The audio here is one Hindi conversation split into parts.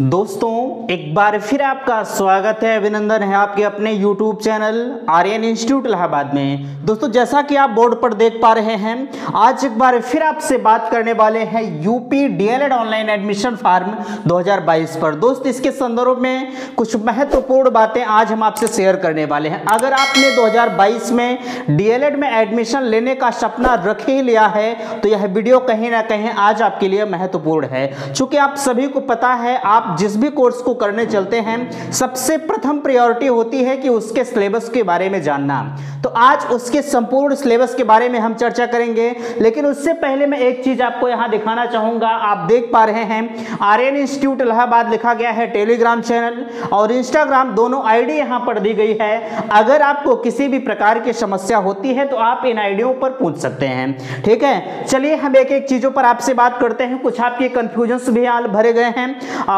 दोस्तों एक बार फिर आपका स्वागत है, अभिनंदन है आपके अपने YouTube channel Aryan Institute Allahabad में। दोस्तों जैसा कि आप बोर्ड पर देख पा रहे हैं, आज एक बार फिर आपसे बात करने वाले हैं UP DElEd online admission form 2022 पर। दोस्त इसके संदर्भ में कुछ महत्वपूर्ण बातें आज हम आपसे शेयर करने वाले हैं। अगर आपने 2022 में डीएलएड में एडमिशन लेने का सपना रख ही लिया है तो यह वीडियो कहीं ना कहीं आज आपके लिए महत्वपूर्ण है। चूंकि आप सभी को पता है, आप जिस भी कोर्स को करने चलते हैं सबसे प्रथम प्रायोरिटी होती है कि उसके सिलेबस के बारे में जानना। तो आज उसके संपूर्ण सिलेबस के बारे में हम चर्चा करेंगे, लेकिन उससे पहले मैं एक चीज आपको यहां दिखाना चाहूंगा। आप देख पा रहे हैं आर्यन इंस्टीट्यूट इलाहाबाद लिखा गया है, टेलीग्राम चैनल और इंस्टाग्राम दोनों आईडी यहां पर दी गई है। अगर आपको किसी भी प्रकार की समस्या होती है तो आप इन आईडियों पर पूछ सकते हैं। ठीक है, चलिए हम एक एक चीजों पर आपसे बात करते हैं। कुछ आपके कंफ्यूजन भी भरे गए हैं,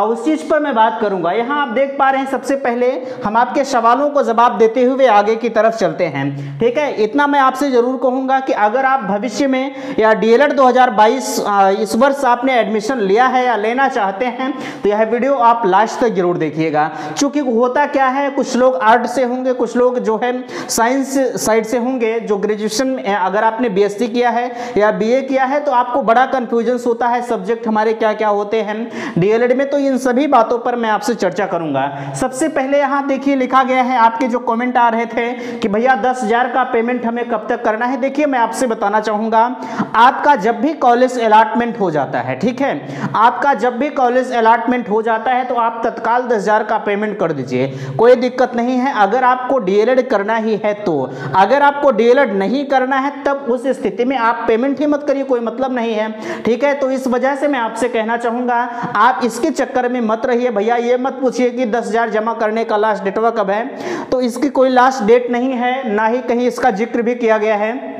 उस चीज पर मैं बात करूंगा। यहां आप देख पा रहे हैं, सबसे पहले हम आपके सवालों को जवाब देते हुए आगे की तरफ चलते हैं। ठीक है, इतना मैं आपसे जरूर कहूंगा कि अगर आप भविष्य में या डीएलएड 2022 इस वर्ष आपने एडमिशन लिया है या लेना चाहते हैं तो यह वीडियो आप लास्ट तक जरूर देखिएगा। क्योंकि होता क्या है, कुछ लोग आर्ट से होंगे, कुछ लोग जो है साइंस साइड से होंगे। जो ग्रेजुएशन अगर आपने बीएससी किया है या बीए किया है तो आपको बड़ा कंफ्यूजन होता है सब्जेक्ट हमारे क्या क्या होते हैं डीएलएड में। तो इन सभी बातों पर मैं आपसे चर्चा करूंगा। सबसे पहले यहां देखिए लिखा गया है, आपके जो कमेंट आ रहे थे कि भैया 10,000 का पेमेंट हमें कब तक करना है। देखिए मैं आपसे बताना चाहूंगा, आपका जब भी कॉलेज अलॉटमेंट हो जाता है, ठीक है, आपका जब भी कॉलेज अलॉटमेंट हो जाता है तो आप तत्काल 10,000 का पेमेंट कर दीजिए, कोई दिक्कत नहीं है। अगर आपको डीएलएड करना ही है तो, अगर आपको डीएलएड नहीं करना है तब उस स्थिति में आप पेमेंट ही मत करिए, कोई मतलब नहीं है। ठीक है, तो इस वजह से मैं आपसे कहना चाहूंगा आप इसके चक्कर में मत रहिए। भैया ये मत पूछिए कि 10,000 जमा करने का लास्ट डेट कब है, तो इसकी कोई लास्ट डेट नहीं है, ना ही कहीं इसका जिक्र भी किया गया है।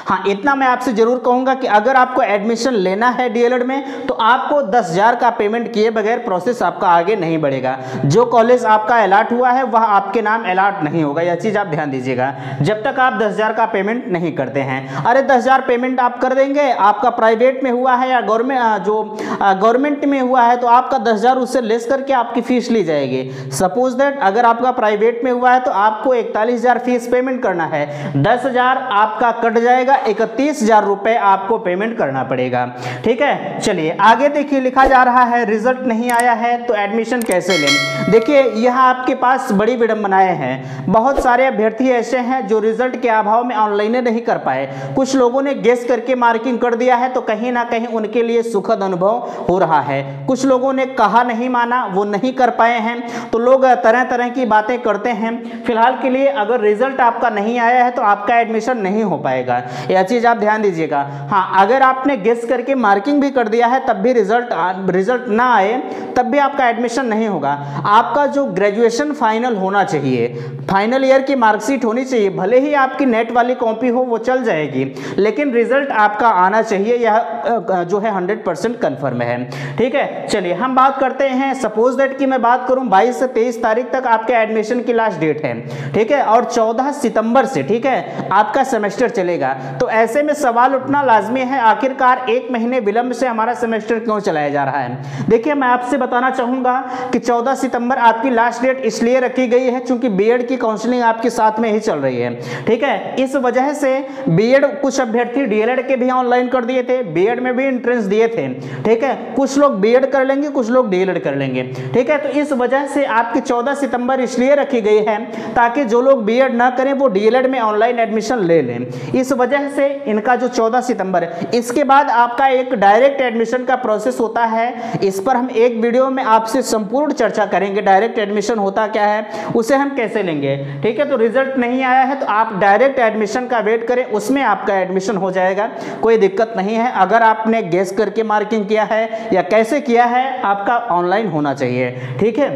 हाँ, इतना मैं आपसे जरूर कहूंगा कि अगर आपको एडमिशन लेना है डीएलएड में तो आपको 10,000 का पेमेंट किए बगैर प्रोसेस आपका आगे नहीं बढ़ेगा। जो कॉलेज आपका अलॉट हुआ है वह आपके नाम अलॉट नहीं होगा, यह चीज आप ध्यान दीजिएगा जब तक आप 10,000 का पेमेंट नहीं करते हैं। अरे 10,000 पेमेंट आप कर देंगे, आपका प्राइवेट में हुआ है या गवर्नमेंट में हुआ है तो आपका 10,000 उससे लेस करके आपकी फीस ली जाएगी। सपोज दैट अगर आपका प्राइवेट में हुआ है तो आपको 41,000 फीस पेमेंट करना है, 10,000 आपका कट जाएगा, 31,000 रुपए आपको पेमेंट करना पड़ेगा। ठीक है, चलिए आगे देखिए लिखा जा रहा है रिजल्ट नहीं आया है तो एडमिशन कैसे लें। देखिए यहाँ आपके पास बड़ी विडंबनाएं हैं। बहुत सारे अभ्यर्थी ऐसे हैं जो रिजल्ट के अभाव में ऑनलाइन नहीं कर पाए। कुछ लोगों ने गेस करके मार्किंग कर दिया है तो कहीं ना कहीं उनके लिए सुखद अनुभव हो रहा है। कुछ लोगों ने कहा नहीं माना, वो नहीं कर पाए हैं, तो लोग तरह तरह की बातें करते हैं। फिलहाल के लिए अगर रिजल्ट आपका नहीं आया है तो आपका एडमिशन नहीं हो पाएगा, यह चीज आप ध्यान दीजिएगा। हाँ, अगर आपने गेस करके मार्किंग भी कर दिया है तब भी रिजल्ट ना आए तब भी आपका एडमिशन नहीं होगा। आपका जो ग्रेजुएशन फाइनल होना चाहिए, फाइनल ईयर की मार्कशीट होनी चाहिए, भले ही आपकी नेट वाली कॉपी हो वो चल जाएगी, लेकिन रिजल्ट आपका आना चाहिए, यह जो है 100% कन्फर्म है। ठीक है, चलिए हम बात करते हैं। सपोज दैट कि मैं बात करूं 22 से 23 तारीख तक आपके एडमिशन की लास्ट डेट है, ठीक है, और 14 सितंबर से, ठीक है, आपका सेमेस्टर चलेगा। तो ऐसे में सवाल उठना लाजमी है, आखिरकार 1 महीने विलंब से हमारा सेमेस्टर क्यों चलाया जा रहा है। देखिए मैं आपसे बताना चाहूंगा कि 14 सितंबर आपकी लास्ट डेट इसलिए रखी गई है क्योंकि बीएड की काउंसलिंग आपके साथ में ही चल रही है। ठीक है, इस वजह से बीएड कुछ अभ्यर्थी डीएलएड के भी ऑनलाइन कर दिए थे, बीएड में भी एंट्रेंस दिए थे। ठीक है, कुछ लोग बीएड कर लेंगे, कुछ लोग डीएलएड कर लेंगे। ठीक है, तो इस वजह से आपकी 14 सितंबर इसलिए रखी गई है ताकि जो लोग बीएड ना करें वो डीएलएड में ऑनलाइन एडमिशन ले लें। इस वजह से इनका जो 14 सितंबर, इसके बाद आपका एक डायरेक्ट एडमिशन का प्रोसेस होता है। इस पर हम एक वीडियो में आपसे संपूर्ण चर्चा करेंगे, डायरेक्ट एडमिशन होता क्या है, उसे हम कैसे लेंगे। ठीक है, तो रिजल्ट नहीं आया है तो आप डायरेक्ट एडमिशन का वेट करें, उसमें आपका एडमिशन हो जाएगा, कोई दिक्कत नहीं है। अगर आपने गेस करके मार्किंग किया है या कैसे किया है, आपका ऑनलाइन होना चाहिए। ठीक है,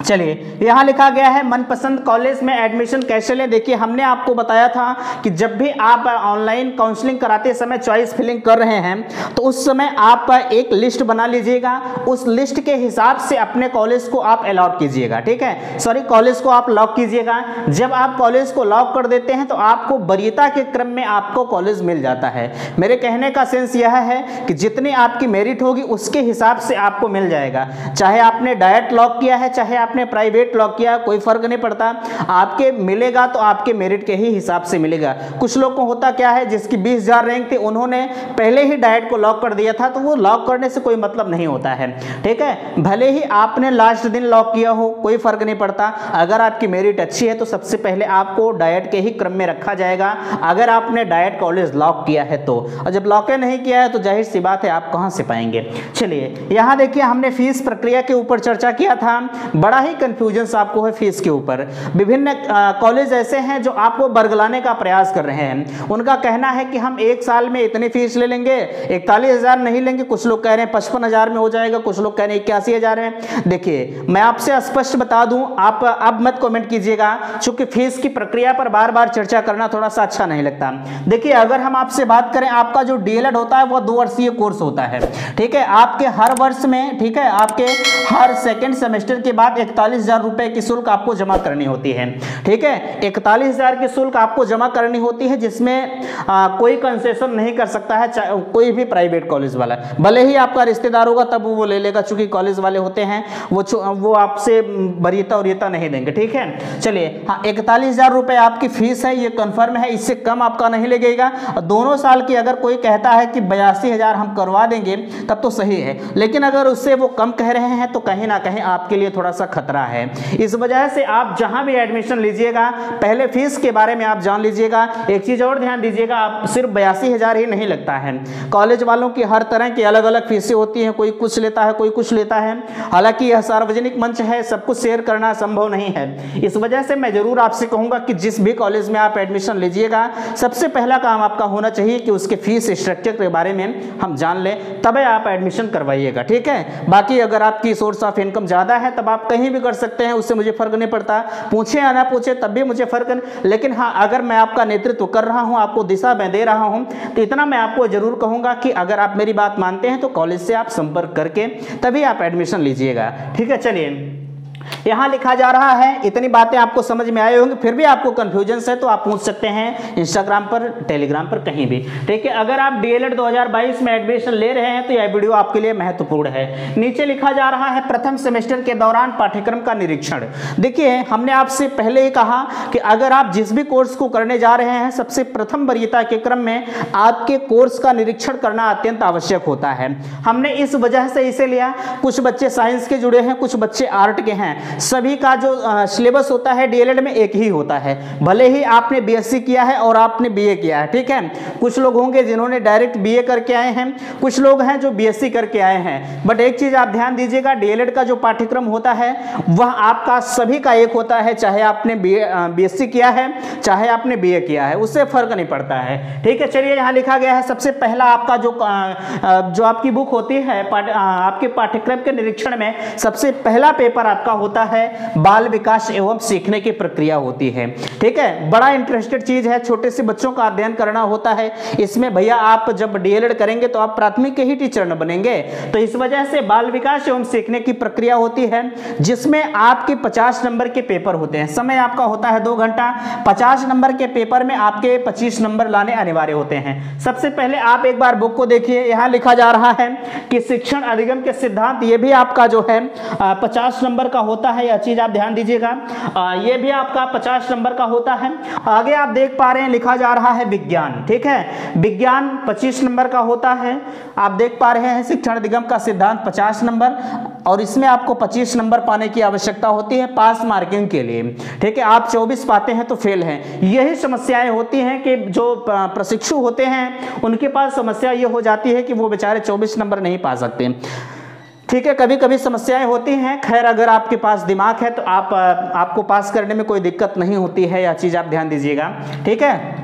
चलिए यहाँ लिखा गया है मनपसंद कॉलेज में एडमिशन कैसे लें। देखिए हमने आपको बताया था कि जब भी आप ऑनलाइन काउंसलिंग कराते समय चॉइस फिलिंग कर रहे हैं तो उस समय आप एक लिस्ट बना लीजिएगा, उस लिस्ट के हिसाब से अपने कॉलेज को आप अलॉट कीजिएगा, ठीक है, सॉरी कॉलेज को आप लॉक कीजिएगा। जब आप कॉलेज को लॉक कर देते हैं तो आपको वरीयता के क्रम में आपको कॉलेज मिल जाता है। मेरे कहने का सेंस यह है कि जितनी आपकी मेरिट होगी उसके हिसाब से आपको मिल जाएगा। चाहे आपने डायरेक्ट लॉक किया है चाहे आपने प्राइवेट लॉक किया, कोई फर्क नहीं पड़ता, आपके मिलेगा तो आपके मेरिट के ही हिसाब से मिलेगा। कुछ लोग को होता क्या है, जिसकी 20,000 रैंक थी उन्होंने पहले ही डायरेक्ट को लॉक कर दिया था, तो वो लॉक करने से कोई मतलब नहीं होता है, ठीक है। भले ही आपने लास्ट दिन लॉक किया हो कोई फर्क नहीं पड़ता, अगर आपकी मेरिट अच्छी है तो सबसे पहले आपको डायरेक्ट के ही क्रम में रखा जाएगा, अगर आपने डायरेक्ट कॉलेज लॉक किया है तो। और जब लॉक नहीं किया है तो जाहिर सी बात है आप कहां से पाएंगे। चलिए यहाँ देखिए हमने फीस प्रक्रिया के ऊपर चर्चा किया था, बड़ा ही कंफ्यूजन आपको है फीस के ऊपर। विभिन्न कॉलेज ऐसे हैं जो आपको बरगलाने का प्रयास कर रहे हैं, उनका कहना है कि हम एक साल में इतनी फीस ले लेंगे, 41,000 नहीं लेंगे, कुछ लोग कह रहे हैं 55,000 में हो जाएगा, कुछ लोग कह रहे हैं 81,000 में। देखिए मैं आपसे स्पष्ट बता दूं, आप अब मत कमेंट कीजिएगा, क्योंकि फीस की प्रक्रिया पर बार बार चर्चा करना थोड़ा सा अच्छा नहीं लगता। देखिए अगर हम आपसे बात करें, आपका जो डीएलएड होता है वो 2 वर्षीय कोर्स होता है, ठीक है, आपके हर वर्ष में, ठीक है, आपके हर सेकेंड सेमेस्टर के बाद 41,000 रुपए की शुल्क आपको जमा करनी होती है, ठीक है, 41,000 की शुल्क आपको जमा करनी होती है, जिसमें कोई कंसेशन नहीं कर सकता है कोई भी प्राइवेट कॉलेज वाला, भले ही आपका रिश्तेदार होगा तब वो ले लेगा, चूंकि कॉलेज वाले होते हैं वो आपसे वरीयता नहीं देंगे, ठीक है। चलिए हाँ, 41,000 रुपए आपकी फीस है, ये कंफर्म है, इससे कम आपका नहीं लगेगा। दोनों साल की अगर कोई कहता है कि 82,000 हम करवा देंगे तब तो सही है, लेकिन अगर उससे वो कम कह रहे हैं तो कहीं ना कहीं आपके लिए थोड़ा सा खतरा है। इस वजह से आप जहां भी एडमिशन लीजिएगा पहले फीस के बारे में आप जान लीजिएगा। एक चीज और ध्यान दीजिएगा, आप सिर्फ 82,000 ही नहीं लगता है, कॉलेज वालों की हर तरह की अलग अलग फीसें होती हैं, कोई कुछ लेता है कोई कुछ लेता है। हालांकि यह सार्वजनिक मंच है, सब कुछ शेयर करना संभव नहीं है, इस वजह से मैं जरूर आपसे कहूंगा कि जिस भी कॉलेज में आप एडमिशन लीजिएगा सबसे पहला काम आपका होना चाहिए कि उसके फीस स्ट्रक्चर के बारे में हम जान लें, तब आप एडमिशन करवाइएगा, ठीक है। बाकी अगर आपकी सोर्स ऑफ इनकम ज्यादा है तब आप कहीं भी कर सकते हैं, उससे मुझे फर्क नहीं पड़ता, पूछे या ना पूछे तब भी मुझे फर्क नहीं। लेकिन हाँ, अगर मैं आपका नेतृत्व कर रहा हूं, आपको दिशा मैं दे रहा हूं, तो इतना मैं आपको जरूर कहूंगा कि अगर आप मेरी बात मानते हैं तो कॉलेज से आप संपर्क करके तभी आप एडमिशन लीजिएगा, ठीक है। चलिए यहाँ लिखा जा रहा है, इतनी बातें आपको समझ में आई होंगी, फिर भी आपको कंफ्यूजन है तो आप पूछ सकते हैं इंस्टाग्राम पर, टेलीग्राम पर, कहीं भी, ठीक है। अगर आप डीएलएड 2022 में एडमिशन ले रहे हैं तो यह वीडियो आपके लिए महत्वपूर्ण है। नीचे लिखा जा रहा है प्रथम सेमेस्टर के दौरान पाठ्यक्रम का निरीक्षण। देखिए हमने आपसे पहले ही कहा कि अगर आप जिस भी कोर्स को करने जा रहे हैं सबसे प्रथम वरीयता के क्रम में आपके कोर्स का निरीक्षण करना अत्यंत आवश्यक होता है। हमने इस वजह से इसे लिया, कुछ बच्चे साइंस के जुड़े हैं, कुछ बच्चे आर्ट के हैं, सभी का जो सिलेबस होता है डीएलएड में एक ही होता है, भले ही आपने बीएससी किया है और आपने बीए किया है, ठीक है। कुछ लोग होंगे जिन्होंने डायरेक्ट बीए करके आए हैं, कुछ लोग हैं जो बीएससी करके आए हैं, बट एक चीज आप ध्यान दीजिएगा, डीएलएड का जो पाठ्यक्रम होता है वह आपका सभी का एक होता है, चाहे आपने बीएससी किया है चाहे आपने बीए किया है, उससे फर्क नहीं पड़ता है, ठीक है। चलिए यहाँ लिखा गया है सबसे पहला आपका जो आपकी बुक होती है आपके पाठ्यक्रम के निरीक्षण में सबसे पहला पेपर आपका होता है बाल विकास एवं सीखने की प्रक्रिया होती है, ठीक है। बड़ा इंटरेस्टेड चीज है, छोटे से बच्चों का अध्ययन करना होता है इसमें। भैया आप जब डीएलएड करेंगे तो आप प्राथमिक के ही टीचर न बनेंगे, तो इस वजह से बाल विकास एवं सीखने की प्रक्रिया होती है जिसमें आपके 50 नंबर के पेपर होते हैं। समय आपका होता है 2 घंटा, 50 नंबर के पेपर में आपके 25 नंबर लाने अनिवार्य होते हैं। सबसे पहले आप एक बार बुक को देखिए, यहाँ लिखा जा रहा है कि शिक्षण अधिगम के सिद्धांत, ये भी आपका जो है 50 नंबर का होता है, यह चीज आप ध्यान दीजिएगा, ये भी आपका 50 नंबर का होता है। आगे आप देख पा रहे हैं लिखा जा रहा है विज्ञान, ठीक है, विज्ञान 25 नंबर का होता है। आप देख पा रहे हैं शिक्षण अधिगम का सिद्धांत 50 नंबर, और इसमें आपको 25 नंबर पाने की आवश्यकता होती है पास मार्किंग के लिए, ठीक है। आप 24 पाते हैं तो फेल हैं। यही समस्याएं होती हैं कि जो प्रशिक्षु होते हैं उनके पास समस्या ये हो जाती है कि वो बेचारे 24 नंबर नहीं पा सकते, ठीक है। कभी कभी समस्याएं होती हैं, खैर अगर आपके पास दिमाग है तो आपको पास करने में कोई दिक्कत नहीं होती है, यह चीज आप ध्यान दीजिएगा, ठीक है।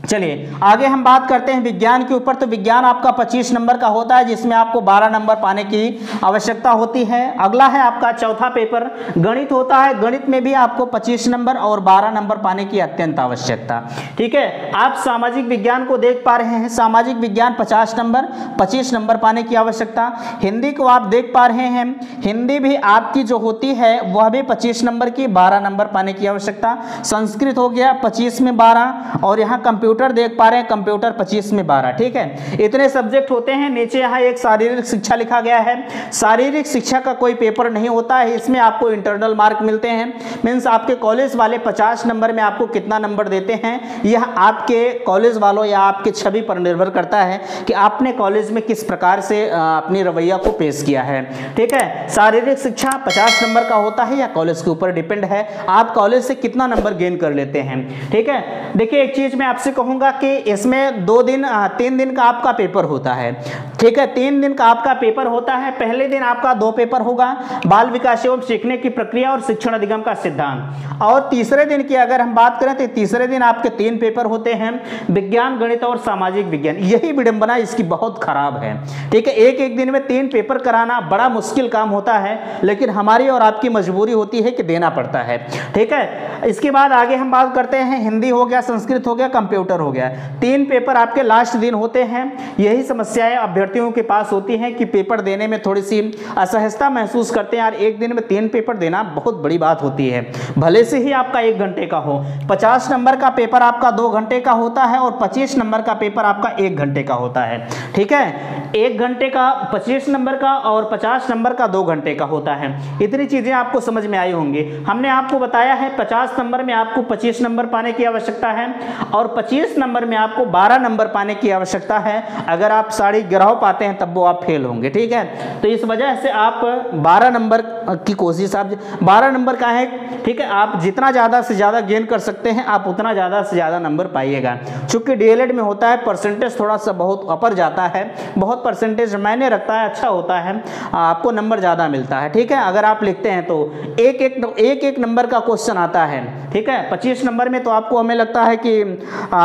चलिए आगे हम बात करते हैं विज्ञान के ऊपर। तो विज्ञान आपका 25 नंबर का होता है, जिसमें आपको 12 नंबर पाने की आवश्यकता होती है। अगला है आपका चौथा पेपर गणित होता है। गणित में भी आपको 25 नंबर और 12 नंबर पाने की अत्यंत आवश्यकता। ठीक है, आप सामाजिक विज्ञान को देख पा रहे हैं। सामाजिक विज्ञान 50 नंबर, 25 नंबर पाने की आवश्यकता। हिंदी को आप देख पा रहे हैं, हिंदी भी आपकी जो होती है वह भी 25 नंबर की, 12 नंबर पाने की आवश्यकता। संस्कृत हो गया 25 में 12, और यहाँ कंप्यूटर देख पा रहे हैं, कंप्यूटर 25 में 12। ठीक है, इतने सब्जेक्ट होते हैं। नीचे यहाँ एक शारीरिक शिक्षा लिखा गया है। शारीरिक शिक्षा का कोई पेपर नहीं होता है, इसमें आपको इंटरनल मार्क मिलते हैं। मीन्स आपके कॉलेज वाले 50 नंबर में आपको कितना नंबर देते हैं, यह आपके कॉलेज वालों या आपके छवि पर निर्भर करता है कि आपने कॉलेज में किस प्रकार से अपनी रवैया को पेश किया है। ठीक है, शारीरिक शिक्षा 50 नंबर का होता है, या कॉलेज के ऊपर डिपेंड है आप कॉलेज से कितना नंबर गेन कर लेते हैं। ठीक है, देखिए एक चीज मैं आपसे कहूंगा कि इसमें 3 दिन का आपका पेपर होता है। ठीक है, 3 दिन का आपका पेपर होता है। पहले दिन आपका 2 पेपर होगा, बाल विकास एवं सीखने की प्रक्रिया और शिक्षण अधिगम का सिद्धांत। और तीसरे दिन की अगर हम बात करें तो तीसरे दिन आपके 3 पेपर होते हैं, विज्ञान, गणित और सामाजिक विज्ञान। यही विडंबना इसकी बहुत खराब है। ठीक है, एक दिन में 3 पेपर कराना बड़ा मुश्किल काम होता है, लेकिन हमारी और आपकी मजबूरी होती है कि देना पड़ता है। ठीक है, इसके बाद आगे हम बात करते हैं, हिंदी हो गया, संस्कृत हो गया, कंप्यूटर हो गया। 3 पेपर आपके लास्ट दिन होते हैं। यही समस्याएं अभ्यर्थियों के पास होती हैं कि पेपर देने में थोड़ी सी असहजता महसूस करते हैं। यार एक दिन में 3 पेपर देना बहुत बड़ी बात होती है, भले से ही आपका 1 घंटे का हो। 50 नंबर का पेपर आपका 2 घंटे का होता है, और 25 नंबर का पेपर आपका 1 घंटे का होता है। ठीक है, 1 घंटे का 25 नंबर का और 50 नंबर का 2 घंटे का होता है। इतनी चीजें आपको समझ में आई होंगी। हमने आपको बताया है 50 नंबर में आपको 25 नंबर पाने की आवश्यकता है, और 25 नंबर में आपको 12 नंबर पाने की आवश्यकता है। अगर आप 11.5 पाते हैं तब वो आप फेल होंगे। ठीक है, तो इस वजह से आप 12 नंबर की कोशिश, आप 12 नंबर का है। ठीक है, आप जितना ज़्यादा से ज़्यादा गेन कर सकते हैं आप उतना ज़्यादा से ज़्यादा नंबर पाइएगा। चूंकि डीएलएड में होता है परसेंटेज थोड़ा सा बहुत अपर जाता है, बहुत परसेंटेज मायने रखता है, अच्छा होता है, आपको नंबर ज़्यादा मिलता है। ठीक है, अगर आप लिखते हैं तो एक नंबर का क्वेश्चन आता है। ठीक है, 25 नंबर में तो आपको हमें लगता है कि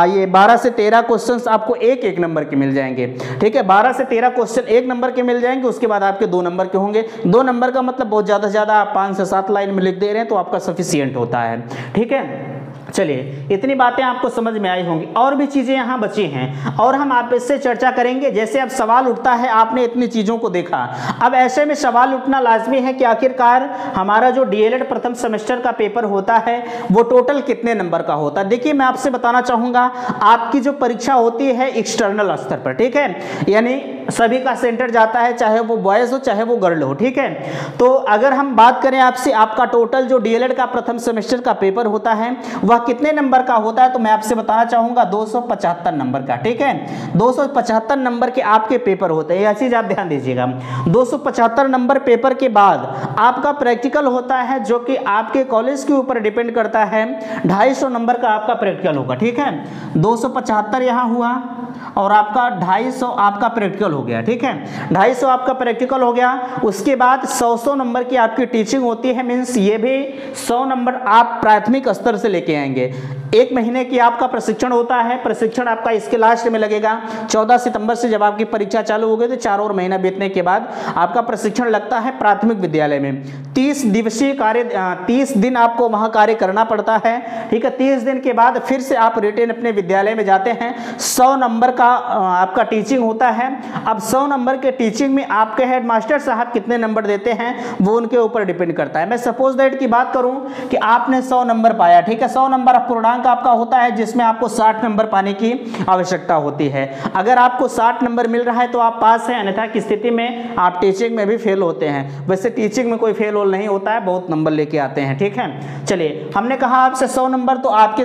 ये 12 से 13 क्वेश्चंस आपको एक नंबर के मिल जाएंगे। ठीक है, 12 से 13 क्वेश्चन 1 नंबर के मिल जाएंगे, उसके बाद आपके 2 नंबर के होंगे। 2 नंबर का मतलब बहुत ज़्यादा से ज़्यादा आप 5 से 7 लाइन में लिख दे रहे हैं तो आपका सफिशिएंट होता है। ठीक है, चलिए इतनी बातें आपको समझ में आई होंगी। और भी चीज़ें यहाँ बची हैं और हम आप इससे चर्चा करेंगे। जैसे अब सवाल उठता है, आपने इतनी चीज़ों को देखा, अब ऐसे में सवाल उठना लाजमी है कि आखिरकार हमारा जो डीएलएड प्रथम सेमेस्टर का पेपर होता है वो टोटल कितने नंबर का होता है। देखिए मैं आपसे बताना चाहूँगा, आपकी जो परीक्षा होती है एक्सटर्नल स्तर पर, ठीक है, यानी सभी का सेंटर जाता है, चाहे वो बॉयज़ हो चाहे वो गर्ल हो। ठीक है, तो अगर हम बात करें आपसे, आपका टोटल जो डीएलएड का प्रथम सेमेस्टर का पेपर होता है वह कितने नंबर का होता है, तो मैं आपसे बताना चाहूंगा 275 नंबर का। ठीक है, 275 नंबर के आपके पेपर होते हैं, यह चीज आप ध्यान दीजिएगा। 275 नंबर पेपर के बाद आपका प्रैक्टिकल होता है, जो कि आपके कॉलेज के ऊपर डिपेंड करता है। 250 नंबर का आपका प्रैक्टिकल होगा। ठीक है, 275 यहाँ हुआ और आपका 250 आपका प्रैक्टिकल हो गया। ठीक है, 250 आपका प्रैक्टिकल हो गया। उसके बाद 100 नंबर की आपकी टीचिंग होती है। मीन्स ये भी 100 नंबर आप प्राथमिक स्तर से लेके आएंगे। 1 महीने की आपका प्रशिक्षण होता है। प्रशिक्षण आपका इसके लास्ट में लगेगा। 14 सितंबर से जब आपकी परीक्षा चालू हो गई तो 4 और महीना बीतने के बाद आपका प्रशिक्षण लगता है प्राथमिक विद्यालय में। 30 दिवसीय कार्य, 30 दिन आपको वहां कार्य करना पड़ता है। ठीक है, 30 दिन के बाद फिर से आप रिटेन अपने विद्यालय में जाते हैं। 100 नंबर का आपका टीचिंग होता है। अब 100 नंबर के टीचिंग में आपके हेडमास्टर साहब कितने नंबर देते हैं वो उनके ऊपर डिपेंड करता है। मैं सपोज दैट की बात करूं कि आपने 100 नंबर पाया। ठीक है, 100 नंबर पूर्णांक आपका होता है, जिसमें आपको 60 नंबर पाने की आवश्यकता होती है। अगर आपको 60 नंबर मिल रहा है तो आप पास हैं, अन्यथा की स्थिति में आप टीचिंग में भी फेल होते हैं। वैसे टीचिंग में कोई फेल नहीं होता है, बहुत नंबर लेके आते हैं। ठीक है, चलिए हमने कहा आपसे 100 नंबर तो आपके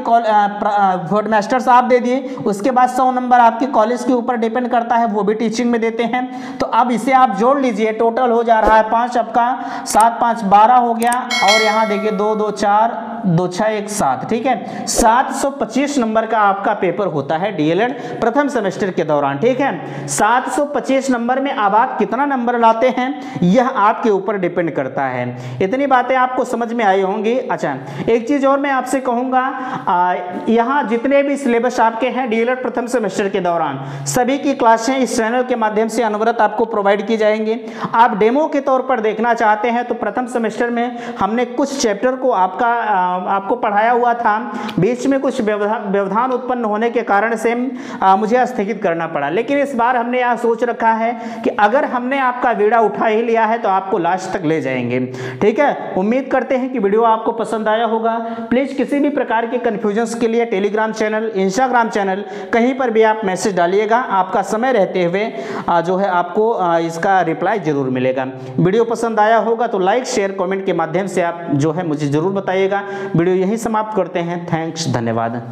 हेडमास्टर साहब दे दिए। उसके बाद 100 नंबर आपके कॉलेज के ऊपर डिपेंड करता है, वो भी टीचिंग में देते हैं। तो अब इसे आप जोड़ लीजिए, टोटल हो जा रहा है 5, आपका 7 5 12 हो गया, और यहाँ देखिए 2 2 4 2617, ठीक है। 725 नंबर का आपका पेपर होता है डीएलएड प्रथम सेमेस्टर के दौरान, ठीक है। 725 नंबर में अब आप कितना नंबर लाते हैं यह आपके ऊपर डिपेंड करता है। इतनी बातें आपको समझ में आई होंगी। अच्छा, एक चीज और मैं आपसे कहूंगा, यहाँ जितने भी सिलेबस आपके हैं डीएलएड प्रथम सेमेस्टर के दौरान सभी की क्लासें इस चैनल के माध्यम से अनवरत आपको प्रोवाइड की जाएंगे। आप डेमो के तौर पर देखना चाहते हैं तो प्रथम सेमेस्टर में हमने कुछ चैप्टर को आपको पढ़ाया हुआ था, बीच में कुछ व्यवधान उत्पन्न होने के कारण से मुझे स्थगित करना पड़ा, लेकिन इस बार हमने यह सोच रखा है कि अगर हमने आपका वीडियो उठा ही लिया है तो आपको लास्ट तक ले जाएंगे, ठीक है। उम्मीद करते हैं कि वीडियो आपको पसंद आया होगा। प्लीज किसी भी प्रकार के कंफ्यूजन्स के लिए टेलीग्राम चैनल, इंस्टाग्राम चैनल, कहीं पर भी आप मैसेज डालिएगा, आपका समय रहते हुए जो है आपको इसका रिप्लाई जरूर मिलेगा। वीडियो पसंद आया होगा तो लाइक शेयर कमेंट के माध्यम से आप जो है मुझे जरूर बताइएगा। वीडियो यहीं समाप्त करते हैं। थैंक्स, धन्यवाद।